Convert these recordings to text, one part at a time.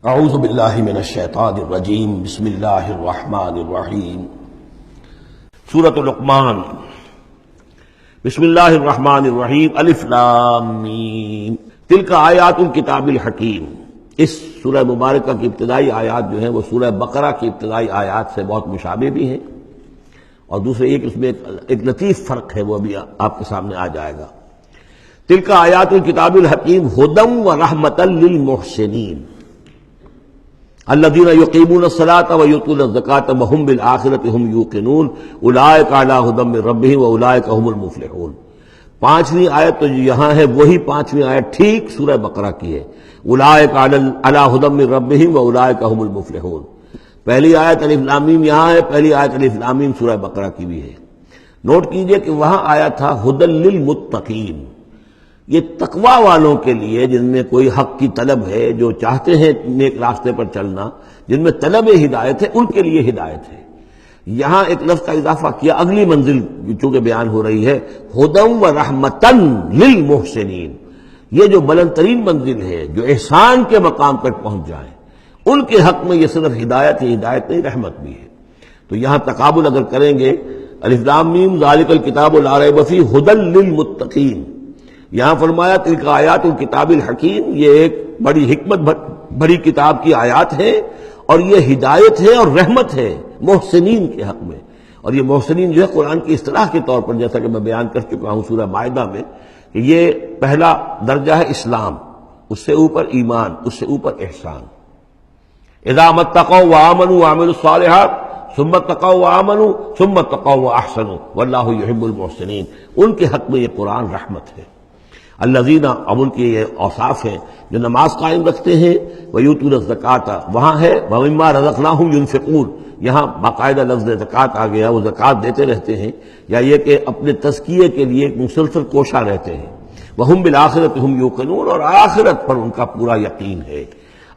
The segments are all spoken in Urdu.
اعوذ باللہ من الشیطان الرجیم بسم اللہ الرحمن الرحیم سورۃ لقمان بسم اللہ الرحمن الرحیم الف لام میم تلک آیات الکتاب الحکیم۔ اس سورہ مبارکہ کی ابتدائی آیات جو ہیں وہ سورہ بقرہ کی ابتدائی آیات سے بہت مشابہ بھی ہیں، اور دوسرے یہ کہ اس میں ایک لطیف فرق ہے، وہ بھی آپ کے سامنے آ جائے گا۔ تلک آیات الکتاب الحکیم ھدی ورحمۃ للمحسنین الذین یقیمون الصلاۃ ویؤتون الزکاۃ وہم بالآخرۃ ہم یوقنون اولئک علی ھدی من ربہم واولئک هم المفلحون۔ پانچویں آیت تو یہاں ہے وہی پانچویں آیت ٹھیک سورہ بقرہ کی ہے، اولئک علی ھدی من ربہم واولئک هم المفلحون۔ پہلی آیت الف لام میم یہاں ہے، پہلی آیت الف لام میم سورہ بقرہ کی بھی ہے۔ نوٹ کیجئے کہ وہاں آیا تھا ھدی للمتقین، یہ تقوی والوں کے لیے جن میں کوئی حق کی طلب ہے، جو چاہتے ہیں نیک راستے پر چلنا، جن میں طلب ہدایت ہے، ان کے لیے ہدایت ہے۔ یہاں ایک لفظ کا اضافہ کیا، اگلی منزل چونکہ بیان ہو رہی ہے، ھدی ورحمۃ للمحسنین، یہ جو بلند ترین منزل ہے، جو احسان کے مقام تک پہنچ جائیں، ان کے حق میں یہ صرف ہدایت ہی ہدایت نہیں، رحمت بھی ہے۔ تو یہاں تقابل اگر کریں گے، الف لام میم ذالک الکتاب لا ریب فیہ ھدی للمتقین، یہاں فرمایا تلک آیات الکتاب الحکیم، یہ ایک بڑی حکمت بڑی کتاب کی آیات ہے، اور یہ ہدایت ہے اور رحمت ہے محسنین کے حق میں۔ اور یہ محسنین جو ہے قرآن کی اصطلاح کے طور پر، جیسا کہ میں بیان کر چکا ہوں سورہ مائدہ میں، کہ یہ پہلا درجہ ہے اسلام، اس سے اوپر ایمان، اس سے اوپر احسان۔ اذا اتقوا وآمنوا وعملوا الصالحات ثم اتقوا وآمنوا ثم اتقوا واحسنوا واللہ یحب المحسنین، ان کے حق میں یہ قرآن رحمت ہے۔ الذین، اب ان کے یہ اوصاف ہیں جو نماز قائم رکھتے ہیں، ویؤتون الزکاۃ، وہاں ہے ومما رزقناہم ینفقون، یہاں باقاعدہ لفظ زکوٰۃ آ گیا، وہ زکوٰۃ دیتے رہتے ہیں، یا یہ کہ اپنے تزکیے کے لیے مسلسل کوشاں رہتے ہیں۔ وہم بالآخرۃ ہم یوقنون، اور آخرت پر ان کا پورا یقین ہے۔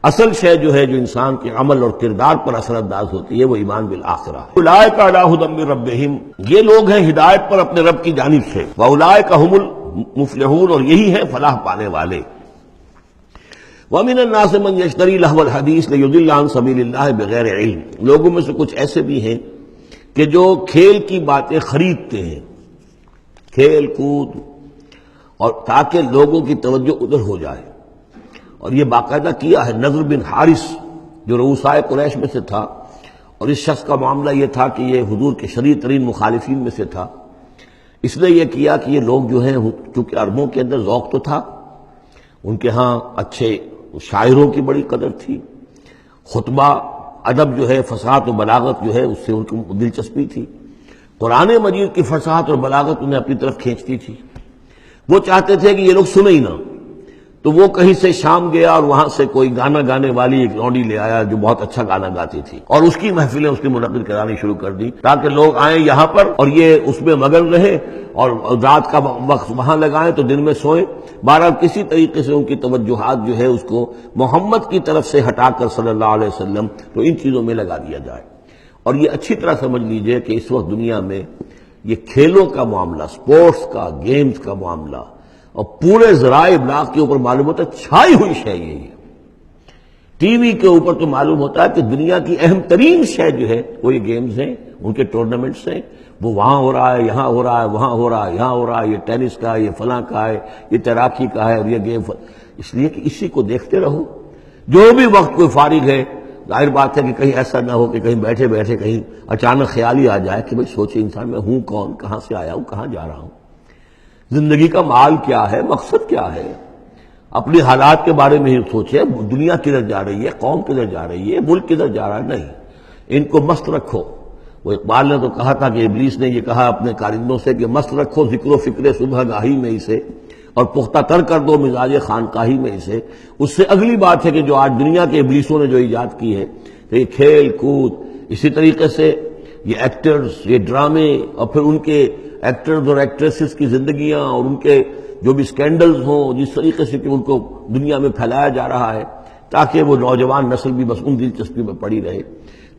اصل شے جو ہے جو انسان کے عمل اور کردار پر اثر انداز ہوتی ہے، وہ ایمان بالآخرہ ہے۔ اولئک علی ھدی من ربہم، یہ لوگ ہیں ہدایت پر اپنے رب کی جانب سے، واولئک هم المفلحون، اور یہی ہے فلاح پانے والے۔ وَمِنَ النَّاسِ مَن يَشْتَرِي لَهْوَ الْحَدِيثِ لِيُضِلَّ عَن سَبِيلِ اللَّهِ بِغَيْرِ عِلْمٍ، لوگوں میں سے کچھ ایسے بھی ہیں کہ جو کھیل کی باتیں خریدتے ہیں، کھیل کود، اور تاکہ لوگوں کی توجہ ادھر ہو جائے۔ اور یہ باقاعدہ کیا ہے نضر بن حارث، جو رؤسائے قریش میں سے تھا، اور اس شخص کا معاملہ یہ تھا کہ یہ حضور کے شدید ترین مخالفین میں سے تھا۔ اس نے یہ کیا کہ یہ لوگ جو ہیں، چونکہ عربوں کے اندر ذوق تو تھا، ان کے ہاں اچھے شاعروں کی بڑی قدر تھی، خطبہ ادب جو ہے، فصاحت و بلاغت جو ہے، اس سے ان کو دلچسپی تھی، قرآن مجید کی فصاحت اور بلاغت انہیں اپنی طرف کھینچتی تھی۔ وہ چاہتے تھے کہ یہ لوگ سنیں ہی نہ، تو وہ کہیں سے شام گیا اور وہاں سے کوئی گانا گانے والی ایک لونڈی لے آیا جو بہت اچھا گانا گاتی تھی، اور اس کی محفلیں اس کی منعقد کرانی شروع کر دی، تاکہ لوگ آئیں یہاں پر اور یہ اس میں مگن رہے، اور رات کا وقت وہاں لگائیں تو دن میں سوئیں۔ بہرحال کسی طریقے سے ان کی توجہات جو ہے اس کو محمد کی طرف سے ہٹا کر صلی اللہ علیہ وسلم تو ان چیزوں میں لگا دیا جائے۔ اور یہ اچھی طرح سمجھ لیجئے کہ اس وقت دنیا میں یہ کھیلوں کا معاملہ، سپورٹس کا، گیمز کا معاملہ، اور پورے ذرائع ابلاغ کے اوپر معلوم ہوتا ہے چھائی ہوئی شے یہ ہے۔ ٹی وی کے اوپر تو معلوم ہوتا ہے کہ دنیا کی اہم ترین شے جو ہے وہ یہ گیمز ہیں، ان کے ٹورنامنٹس ہیں، وہ وہاں ہو رہا ہے، یہاں ہو رہا ہے، وہاں ہو رہا ہے، یہاں ہو رہا ہے، یہ ٹینس کا ہے، یہ فلاں کا ہے، یہ تیراکی کا ہے، اور یہ گیم، اس لیے کہ اسی کو دیکھتے رہو۔ جو بھی وقت کوئی فارغ ہے، ظاہر بات ہے کہ کہیں ایسا نہ ہو کہ کہیں بیٹھے بیٹھے کہیں اچانک خیال ہی آ جائے کہ بھئی سوچے انسان میں ہوں کون، کہاں سے آیا ہوں، کہاں جا رہا ہوں، زندگی کا مال کیا ہے، مقصد کیا ہے۔ اپنی حالات کے بارے میں ہی سوچے، دنیا کدھر جا رہی ہے، قوم کدھر جا رہی ہے، ملک کدھر جا رہا ہے، نہیں، ان کو مست رکھو۔ وہ اقبال نے تو کہا تھا کہ ابلیس نے یہ کہا اپنے کارندوں سے کہ مست رکھو ذکر و فکر صبح گاہی میں اسے، اور پختہ تر کر دو مزاج خانقاہی میں اسے۔ اس سے اگلی بات ہے کہ جو آج دنیا کے ابلیسوں نے جو ایجاد کی ہے، کہ یہ کھیل کود، اسی طریقے سے یہ ایکٹرز، یہ ڈرامے، اور پھر ان کے ایکٹرز اور ایکٹریسز کی زندگیاں، اور ان کے جو بھی سکینڈلز ہوں، جس طریقے سے کہ ان کو دنیا میں پھیلایا جا رہا ہے، تاکہ وہ نوجوان نسل بھی بس ان دلچسپی میں پڑی رہے۔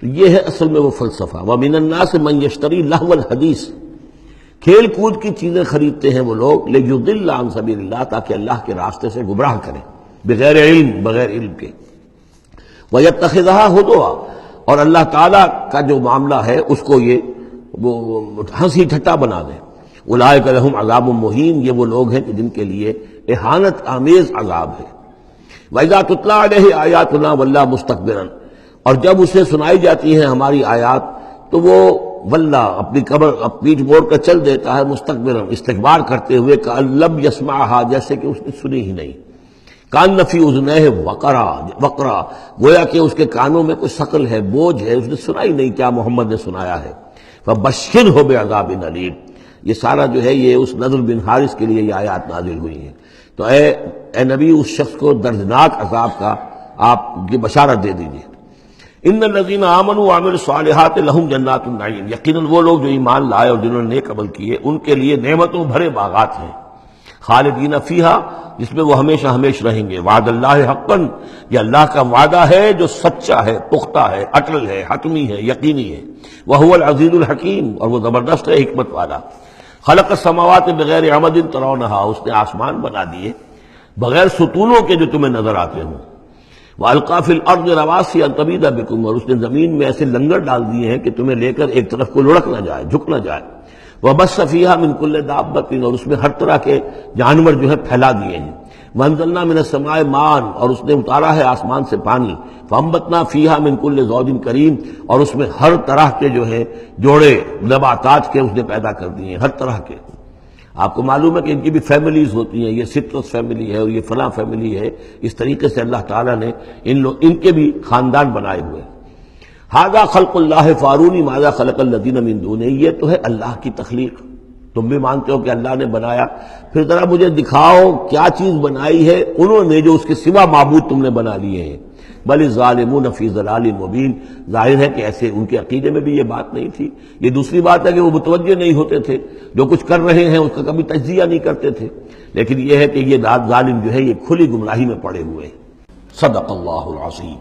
تو یہ ہے اصل میں وہ فلسفہ۔ وَمِنَ النَّاسِ مَن يَشْتَرِي لَهْوَ الْحَدِيثِ، کھیل کود کی چیزیں خریدتے ہیں وہ لوگ، لِيُضِلَّ عَن سَبِيلِ اللَّهِ، تاکہ اللہ کے راستے سے گمراہ کریں، بغیر علم، بغیر علم کے۔ وَيَتَّخِذَهَا هُزُوًا، اور اللہ تعالیٰ کا جو معاملہ ہے اس کو یہ وہ ہنسی ٹھٹا بنا دیں. اولئک لہم عذاب مہین، یہ وہ لوگ ہیں کہ جن کے لیے اہانت آمیز عذاب ہے. وَإِذَا تُتْلَىٰ عَلَيْهِ آیاتنا وَلَّىٰ مُسْتَكْبِرًا، اور جب اسے سنائی جاتی ہیں ہماری آیات تو وہ ولّا اپنی قبر پیٹھ موڑ کر چل دیتا ہے، مستکبرن استکبار کرتے ہوئے، کأن لم یسمعها، جیسے کہ اس نے سنی ہی نہیں. کان فی اذنیہ وقرا، گویا کہ اس کے کانوں میں کوئی ثقل ہے، بوجھ ہے، اس نے سنا ہی نہیں کیا محمد نے سنایا ہے. فبشرہ بعذاب علیم، یہ سارا جو ہے یہ اس نضر بن حارث کے لیے یہ آیات نازل ہوئی ہیں. تو اے نبی اس شخص کو دردناک عذاب کا آپ کی بشارت دے دیجیے. ان الذین آمنوا وعملوا الصالحات لہم جنات النعیم، یقیناً وہ لوگ جو ایمان لائے اور جنہوں نے نیک عمل کیے ان کے لیے نعمتوں بھرے باغات ہیں. خالدین فیہا، جس میں وہ ہمیشہ ہمیش رہیں گے. وعد اللہ حقا، یہ اللہ کا وعدہ ہے جو سچا ہے، پختہ ہے، اٹل ہے، حتمی ہے، یقینی ہے. وہو العزیز الحکیم، اور وہ زبردست ہے، حکمت والا. خلق السماوات بغیر عمد ترونہا، اس نے آسمان بنا دیے بغیر ستونوں کے جو تمہیں نظر آتے ہوں. وَأَلْقَىٰ فِي الْأَرْضِ رَوَاسِيَ أَن تَمِيدَ بِكُمْ، اور اس نے زمین میں ایسے لنگر ڈال دیے ہیں کہ تمہیں لے کر ایک طرف کو لڑک نہ جائے، جھک نہ جائے. وَبَثَّ فِيهَا مِن كُلِّ دَابَّةٍ، اور اس میں ہر طرح کے جانور جو ہے پھیلا دیے ہیں. وَأَنزَلْنَا مِنَ السَّمَاءِ مَاءً، اور اس نے اتارا ہے آسمان سے پانی. فَأَنبَتْنَا فِيهَا مِن كُلِّ زَوْجٍ كَرِيمٍ، اور اس میں ہر طرح کے جو ہے جوڑے نباتات کے اس نے پیدا کر دیے ہیں، ہر طرح کے. آپ کو معلوم ہے کہ ان کی بھی فیملیز ہوتی ہیں، یہ سٹرس فیملی ہے اور یہ فلاں فیملی ہے. اس طریقے سے اللہ تعالیٰ نے ان کے بھی خاندان بنائے ہوئے. ھذا خلق اللہ فارونی ماذا خلق الذین من دونہ، یہ تو ہے اللہ کی تخلیق. تم بھی مانتے ہو کہ اللہ نے بنایا، پھر ذرا مجھے دکھاؤ کیا چیز بنائی ہے انہوں نے جو اس کے سوا معبود تم نے بنا لیے ہیں. بل الظالمون فی ضلال مبین، ظاہر ہے کہ ایسے ان کے عقیدے میں بھی یہ بات نہیں تھی. یہ دوسری بات ہے کہ وہ متوجہ نہیں ہوتے تھے، جو کچھ کر رہے ہیں اس کا کبھی تجزیہ نہیں کرتے تھے. لیکن یہ ہے کہ یہ ظالم جو ہے یہ کھلی گمراہی میں پڑے ہوئے. صدق اللہ العظیم.